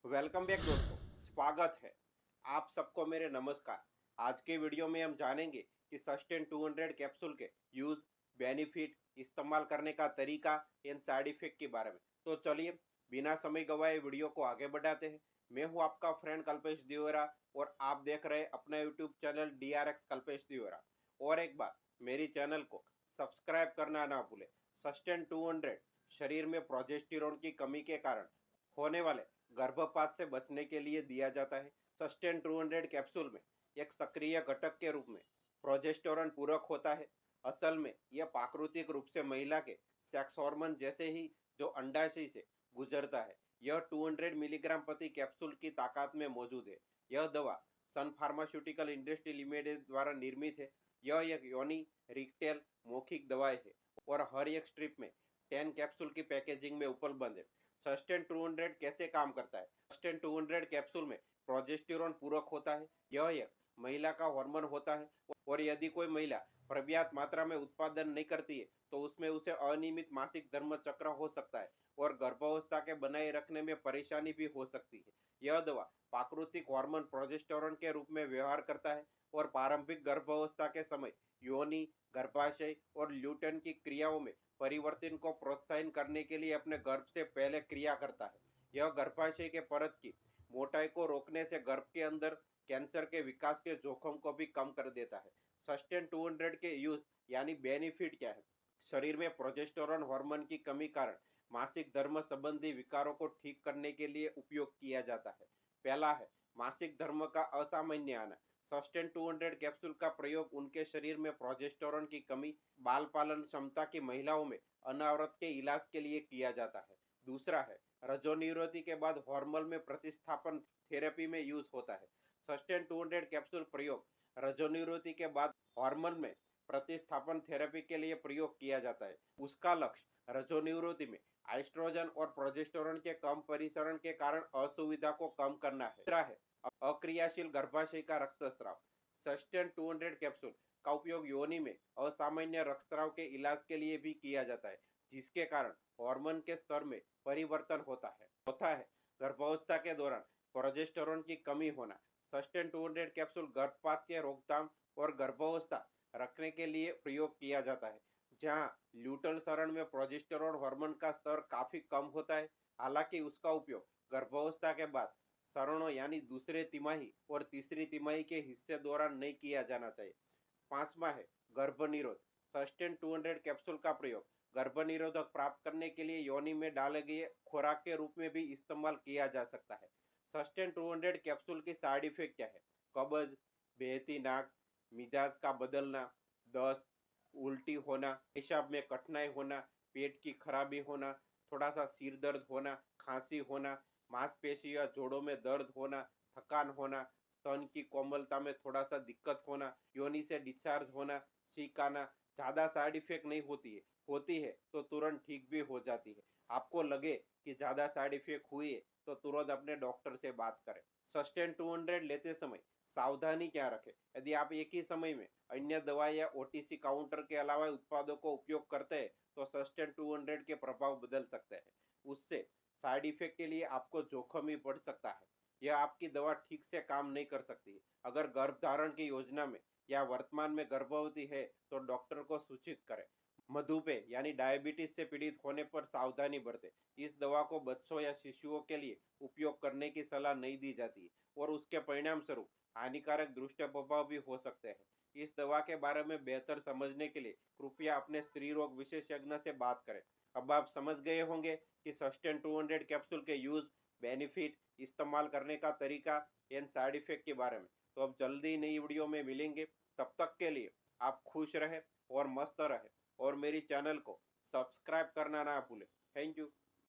Welcome back दोस्तों, स्वागत है आप सबको मेरे नमस्कार। आज के वीडियो में हम जानेंगे कि सस्टेन 200 कैप्सूल के यूज, बेनिफिट, इस्तेमाल करने का तरीका एंड साइड इफेक्ट के बारे में। तो चलिए बिना समय गवाए वीडियो को आगे बढ़ाते हैं। मैं हूं आपका फ्रेंड कल्पेश दिवेरा और आप देख रहे हैं अपना यूट्यूब चैनल DRX कल्पेश दिवेरा। और एक बार मेरी चैनल को सब्सक्राइब करना ना भूले। सस्टेन 200 शरीर में प्रोजेस्टेरोन की कमी के कारण होने वाले गर्भपात से बचने के लिए दिया जाता है। सस्टेन 200 कैप्सूल में एक सक्रिय घटक के रूप में प्रोजेस्टेरोन पूरक होता है। असल में यह प्राकृतिक रूप से महिला के सेक्स हार्मोन जैसे ही जो अंडाशय से गुजरता है। यह 200 मिलीग्राम प्रति कैप्सूल की ताकत में मौजूद है। यह दवा सन फार्मास्यूटिकल इंडस्ट्री लिमिटेड द्वारा निर्मित है। यह एक योनि रिक्टेल मौखिक दवाई है और हर एक स्ट्रिप में 10 कैप्सूल की पैकेजिंग में उपलब्ध है। सस्टेन 200 कैसे काम करता है? सस्टेन 200 कैप्सूल में प्रोजेस्टेरोन पूरक होता है। यह एक महिला का हार्मोन होता है और यदि कोई महिला पर्याप्त मात्रा में उत्पादन नहीं करती है तो उसमें उसे अनियमित मासिक धर्म चक्र हो सकता है और गर्भावस्था के बनाए रखने में परेशानी भी हो सकती है। यह दवा प्राकृतिक हार्मोन प्रोजेस्टेरोन के रूप में व्यवहार करता है और प्रारंभिक गर्भावस्था के समय योनि, गर्भाशय और ल्यूटेन की क्रियाओं में परिवर्तन को प्रोत्साहित करने के लिए अपने गर्भ से पहले क्रिया करता है। यह गर्भाशय के परत की मोटाई को रोकने से गर्भ के अंदर कैंसर के विकास के जोखिम को भी कम कर देता है। सस्टेन 200 के यूज यानी बेनिफिट क्या है? शरीर में प्रोजेस्टेरोन हार्मोन की कमी कारण मासिक धर्म संबंधी विकारों को ठीक करने के लिए उपयोग किया जाता है। पहला है मासिक धर्म का असामान्य आना। सस्टेन 200 कैप्सूल का प्रयोग उनके शरीर में प्रोजेस्टेरोन की कमी, बाल पालन क्षमता की महिलाओं में अनावृत के इलाज के लिए किया जाता है। दूसरा है रजोनिरोधी के बाद हार्मोन में प्रतिस्थापन थेरेपी में यूज होता है। सस्टेन 200 कैप्सूल प्रयोग रजोनिरोधी के बाद हार्मोन में प्रतिस्थापन थेरेपी के लिए प्रयोग किया जाता है। उसका लक्ष्य रजोनिरोधी में एस्ट्रोजन और प्रोजेस्टेरोन के कम परिसरण के कारण असुविधा को कम करना है। तीसरा है अक्रियाशील गर्भाशय का रक्तस्राव। सस्टेन 200 कैप्सूल का उपयोग योनि में असामान्य रक्तस्राव के इलाज के लिए भी किया जाता है, जिसके कारण हार्मोन के स्तर में परिवर्तन होता है। चौथा है गर्भावस्था के दौरान प्रोजेस्टेरोन की कमी होना। सस्टेन 200 कैप्सूल गर्भपात के रोकथाम और गर्भावस्था रखने के लिए प्रयोग किया जाता है, जहां ल्यूटल चरण में प्रोजेस्टेरोन हार्मोन का स्तर काफी कम होता है। हालांकि उसका उपयोग गर्भावस्था के बाद चरणों यानी दूसरे तिमाही और तीसरी तिमाही के हिस्से दौरान नहीं किया जाना चाहिए। पांचवा है गर्भनिरोध। सस्टेन 200 कैप्सूल का प्रयोग गर्भनिरोधक प्राप्त करने के लिए योनि में डाले गए खुराक के रूप में भी इस्तेमाल किया जा सकता है। सस्टेन 200 कैप्सूल की साइड इफेक्ट क्या है? कब्ज, बहती नाक, मिजाज का बदलना, दस्त, उल्टी होना, पेशाब में कठिनाई होना, पेट की खराबी होना, थोड़ा सा सिर दर्द होना, खांसी होना, मांसपेशी या जोड़ों में दर्द होना, थकान होना, स्तन की कोमलता में थोड़ा सा दिक्कत होना, योनि से डिस्चार्ज होना, छींक आना। ज्यादा साइड इफेक्ट नहीं होती है तो तुरंत ठीक भी हो जाती है। आपको लगे कि ज्यादा साइड इफेक्ट हुई है तो तुरंत अपने डॉक्टर से बात करें। सस्टेन 200 लेते समय सावधानी क्या रखें? यदि आप एक ही समय में अन्य दवाई या OTC काउंटर के अलावा उत्पादों को उपयोग करते हैं तो सस्टेन 200 के प्रभाव बदल सकते हैं। उससे साइड इफेक्ट के लिए आपको जोखिम भी बढ़ सकता है। यह आपकी दवा ठीक से काम नहीं कर सकती। अगर गर्भधारण की योजना में या वर्तमान में गर्भवती है तो डॉक्टर को सूचित करें। मधुमेह यानी डायबिटीज से पीड़ित होने पर सावधानी बरतें। इस दवा को बच्चों या शिशुओं के लिए उपयोग करने की सलाह नहीं दी जाती और उसके परिणाम स्वरूप हानिकारक दुष्प्रभाव भी हो सकते हैं। इस दवा के बारे में बेहतर समझने के लिए कृपया अपने स्त्री रोग विशेषज्ञ से बात करें। अब आप समझ गए होंगे कि सस्टेन 200 कैप्सूल के यूज, बेनिफिट, इस्तेमाल करने का तरीका एंड साइड इफेक्ट के बारे में। तो अब जल्दी नई वीडियो में मिलेंगे। तब तक के लिए आप खुश रहे और मस्त रहे और मेरी चैनल को सब्सक्राइब करना ना भूलें। Thank you.